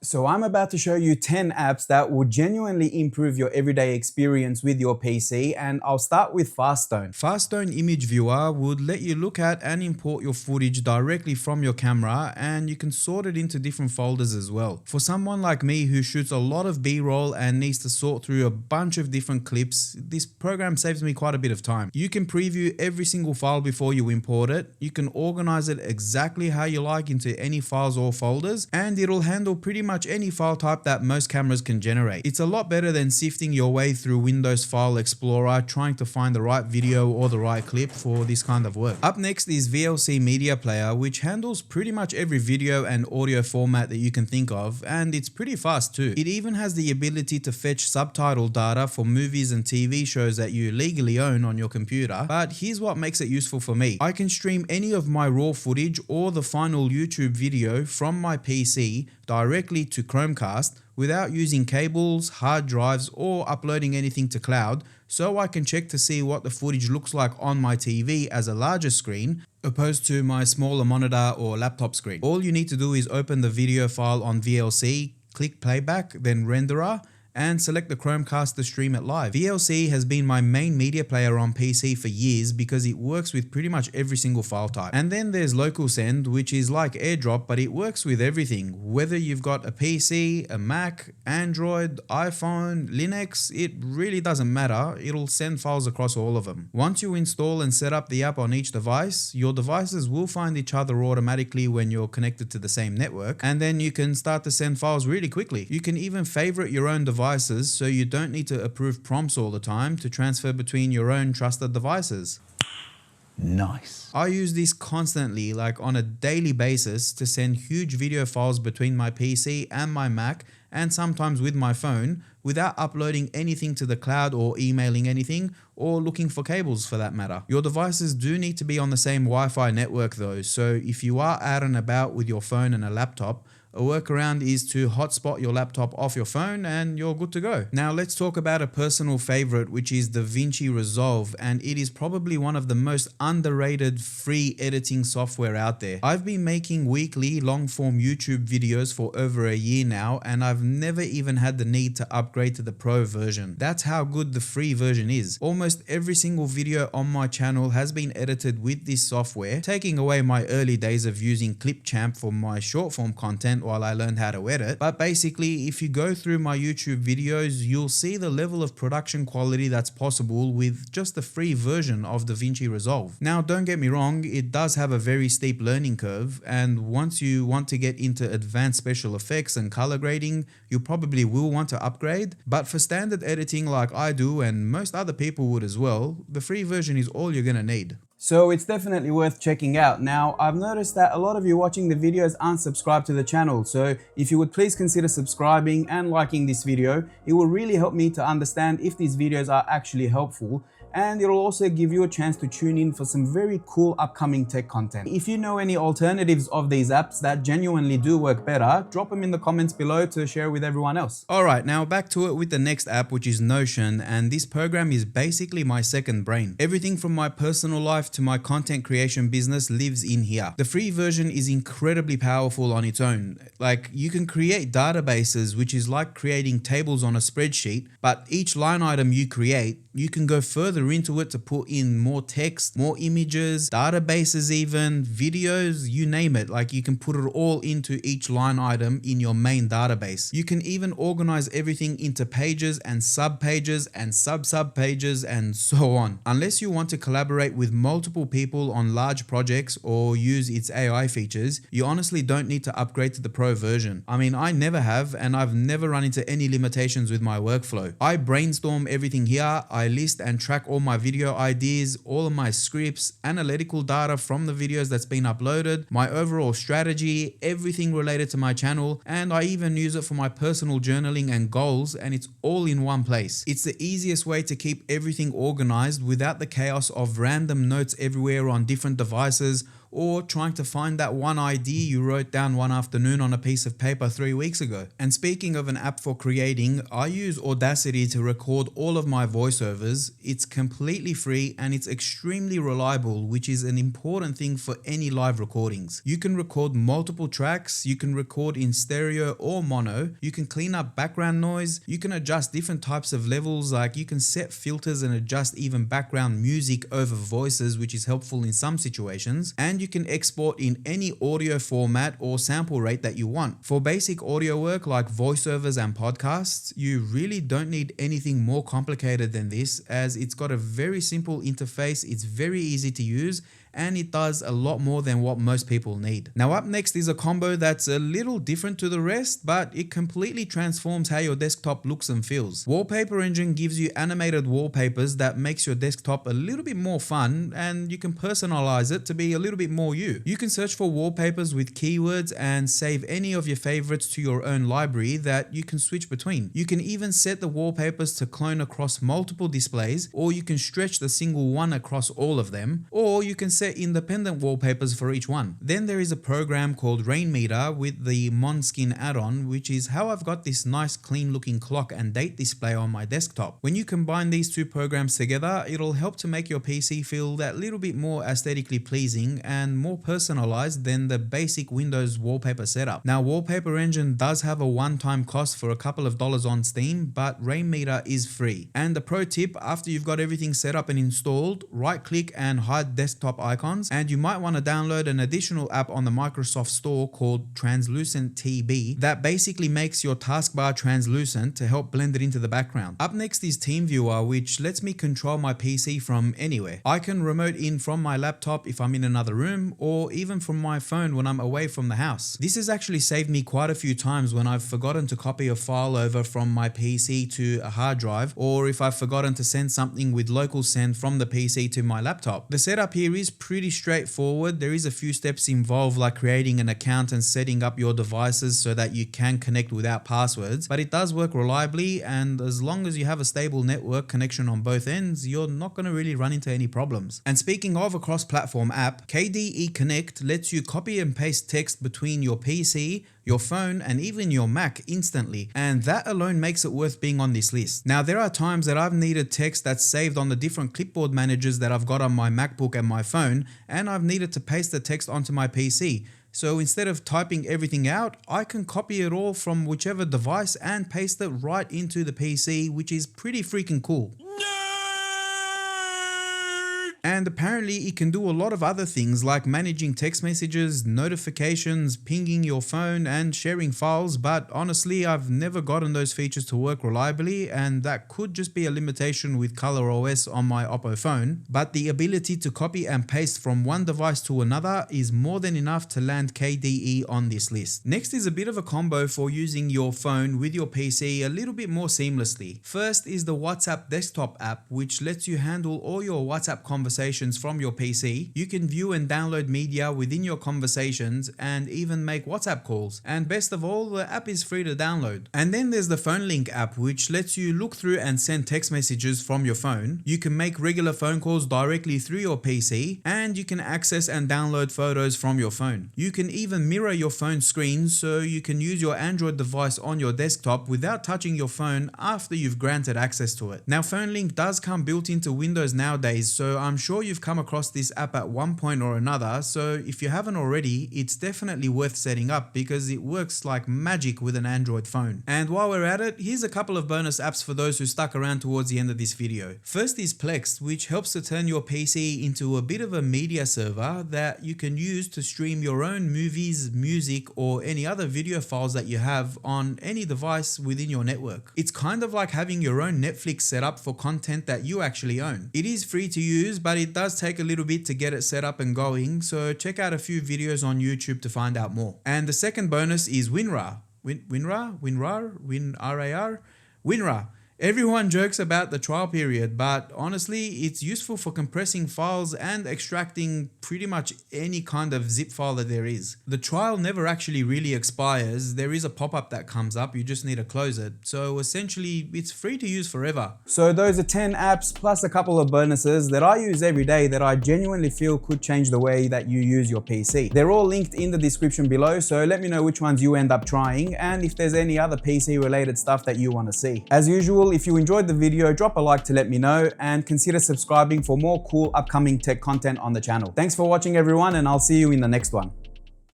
So I'm about to show you 10 apps that will genuinely improve your everyday experience with your PC, and I'll start with FastStone. FastStone Image Viewer would let you look at and import your footage directly from your camera, and you can sort it into different folders as well. For someone like me who shoots a lot of B-roll and needs to sort through a bunch of different clips, this program saves me quite a bit of time. You can preview every single file before you import it, you can organize it exactly how you like into any files or folders, and it'll handle pretty much any file type that most cameras can generate. It's a lot better than sifting your way through Windows File Explorer trying to find the right video or the right clip for this kind of work. Up next is VLC Media Player, which handles pretty much every video and audio format that you can think of, and it's pretty fast too. It even has the ability to fetch subtitle data for movies and TV shows that you legally own on your computer, but here's what makes it useful for me. I can stream any of my raw footage or the final YouTube video from my PC directly to Chromecast without using cables, hard drives, or uploading anything to cloud, so I can check to see what the footage looks like on my TV as a larger screen opposed to my smaller monitor or laptop screen. All you need to do is open the video file on VLC, click playback, then renderer, and select the Chromecast to stream it live. VLC has been my main media player on PC for years because it works with pretty much every single file type. And then there's LocalSend, which is like AirDrop, but it works with everything. Whether you've got a PC, a Mac, Android, iPhone, Linux, it really doesn't matter. It'll send files across all of them. Once you install and set up the app on each device, your devices will find each other automatically when you're connected to the same network, and then you can start to send files really quickly. You can even favorite your own device, so you don't need to approve prompts all the time to transfer between your own trusted devices. Nice. I use this constantly, like on a daily basis, to send huge video files between my PC and my Mac, and sometimes with my phone, without uploading anything to the cloud or emailing anything, or looking for cables for that matter. Your devices do need to be on the same Wi-Fi network though, so if you are out and about with your phone and a laptop, a workaround is to hotspot your laptop off your phone and you're good to go. Now let's talk about a personal favorite, which is DaVinci Resolve, and it is probably one of the most underrated free editing software out there. I've been making weekly long form YouTube videos for over a year now, and I've never even had the need to upgrade to the pro version. That's how good the free version is. Almost every single video on my channel has been edited with this software, taking away my early days of using Clipchamp for my short form content while I learned how to edit. But basically, if you go through my YouTube videos, you'll see the level of production quality that's possible with just the free version of DaVinci Resolve. Now, don't get me wrong, it does have a very steep learning curve, and once you want to get into advanced special effects and color grading, you probably will want to upgrade. But for standard editing like I do, and most other people would as well, the free version is all you're gonna need. So it's definitely worth checking out. Now, I've noticed that a lot of you watching the videos aren't subscribed to the channel, so if you would please consider subscribing and liking this video, it will really help me to understand if these videos are actually helpful, and it'll also give you a chance to tune in for some very cool upcoming tech content. If you know any alternatives of these apps that genuinely do work better, drop them in the comments below to share with everyone else. Alright, now back to it with the next app, which is Notion, and this program is basically my second brain. Everything from my personal life to my content creation business lives in here. The free version is incredibly powerful on its own. Like, you can create databases, which is like creating tables on a spreadsheet, but each line item you create, you can go further into it to put in more text, more images, databases even, videos, you name it. Like, you can put it all into each line item in your main database. You can even organize everything into pages and sub-pages and sub-sub-pages and so on. Unless you want to collaborate with multiple people on large projects or use its AI features, you honestly don't need to upgrade to the pro version. I mean, I never have, and I've never run into any limitations with my workflow. I brainstorm everything here, I list and track all my video ideas, all of my scripts, analytical data from the videos that's been uploaded, my overall strategy, everything related to my channel, and I even use it for my personal journaling and goals, and it's all in one place. It's the easiest way to keep everything organized without the chaos of random notes everywhere on different devices, or trying to find that one idea you wrote down one afternoon on a piece of paper 3 weeks ago. And speaking of an app for creating, I use Audacity to record all of my voiceovers. It's completely free and it's extremely reliable, which is an important thing for any live recordings. You can record multiple tracks, you can record in stereo or mono, you can clean up background noise, you can adjust different types of levels, like you can set filters and adjust even background music over voices, which is helpful in some situations, and you can export in any audio format or sample rate that you want. For basic audio work like voiceovers and podcasts, you really don't need anything more complicated than this, as it's got a very simple interface, it's very easy to use, and it does a lot more than what most people need. Now up next is a combo that's a little different to the rest, but it completely transforms how your desktop looks and feels. Wallpaper Engine gives you animated wallpapers that makes your desktop a little bit more fun, and you can personalize it to be a little bit more you. You can search for wallpapers with keywords and save any of your favorites to your own library that you can switch between. You can even set the wallpapers to clone across multiple displays, or you can stretch the single one across all of them, or you can set independent wallpapers for each one. Then there is a program called Rainmeter with the Monskin add-on, which is how I've got this nice clean looking clock and date display on my desktop. When you combine these two programs together, it'll help to make your PC feel that little bit more aesthetically pleasing and more personalized than the basic Windows wallpaper setup. Now Wallpaper Engine does have a one-time cost for a couple of dollars on Steam, but Rainmeter is free. And the pro tip, after you've got everything set up and installed, right click and hide desktop icons, and you might want to download an additional app on the Microsoft Store called Translucent TB that basically makes your taskbar translucent to help blend it into the background. Up next is Teamviewer, which lets me control my PC from anywhere. I can remote in from my laptop if I'm in another room, or even from my phone when I'm away from the house. This has actually saved me quite a few times when I've forgotten to copy a file over from my PC to a hard drive, or if I've forgotten to send something with LocalSend from the PC to my laptop. The setup here is pretty straightforward. There is a few steps involved, like creating an account and setting up your devices so that you can connect without passwords, but it does work reliably, and as long as you have a stable network connection on both ends, you're not going to really run into any problems. And speaking of a cross-platform app, KDE Connect lets you copy and paste text between your PC, your phone, and even your Mac instantly, and that alone makes it worth being on this list. Now there are times that I've needed text that's saved on the different clipboard managers that I've got on my MacBook and my phone, and I've needed to paste the text onto my PC. So instead of typing everything out, I can copy it all from whichever device and paste it right into the PC, which is pretty freaking cool. And apparently it can do a lot of other things like managing text messages, notifications, pinging your phone, and sharing files, but honestly I've never gotten those features to work reliably, and that could just be a limitation with ColorOS on my Oppo phone. But the ability to copy and paste from one device to another is more than enough to land KDE on this list. Next is a bit of a combo for using your phone with your PC a little bit more seamlessly. First is the WhatsApp desktop app, which lets you handle all your WhatsApp conversations from your PC. You can view and download media within your conversations and even make WhatsApp calls. And best of all, the app is free to download. And then there's the Phone Link app, which lets you look through and send text messages from your phone. You can make regular phone calls directly through your PC, and you can access and download photos from your phone. You can even mirror your phone screen, so you can use your Android device on your desktop without touching your phone after you've granted access to it. Now Phone Link does come built into Windows nowadays, so I'm sure you've come across this app at one point or another, so if you haven't already, it's definitely worth setting up because it works like magic with an Android phone. And while we're at it, here's a couple of bonus apps for those who stuck around towards the end of this video. First is Plex, which helps to turn your PC into a bit of a media server that you can use to stream your own movies, music, or any other video files that you have on any device within your network. It's kind of like having your own Netflix set up for content that you actually own. It is free to use, but it does take a little bit to get it set up and going, so check out a few videos on YouTube to find out more. And the second bonus is WinRAR. WinRAR? WinRAR? WinRAR? WinRAR. Everyone jokes about the trial period, but honestly, it's useful for compressing files and extracting pretty much any kind of zip file that there is. The trial never actually really expires. There is a pop-up that comes up, you just need to close it. So essentially, it's free to use forever. So those are 10 apps plus a couple of bonuses that I use every day that I genuinely feel could change the way that you use your PC. They're all linked in the description below, so let me know which ones you end up trying and if there's any other PC related stuff that you want to see. As usual, if you enjoyed the video, drop a like to let me know and consider subscribing for more cool upcoming tech content on the channel. Thanks for watching everyone, and I'll see you in the next one.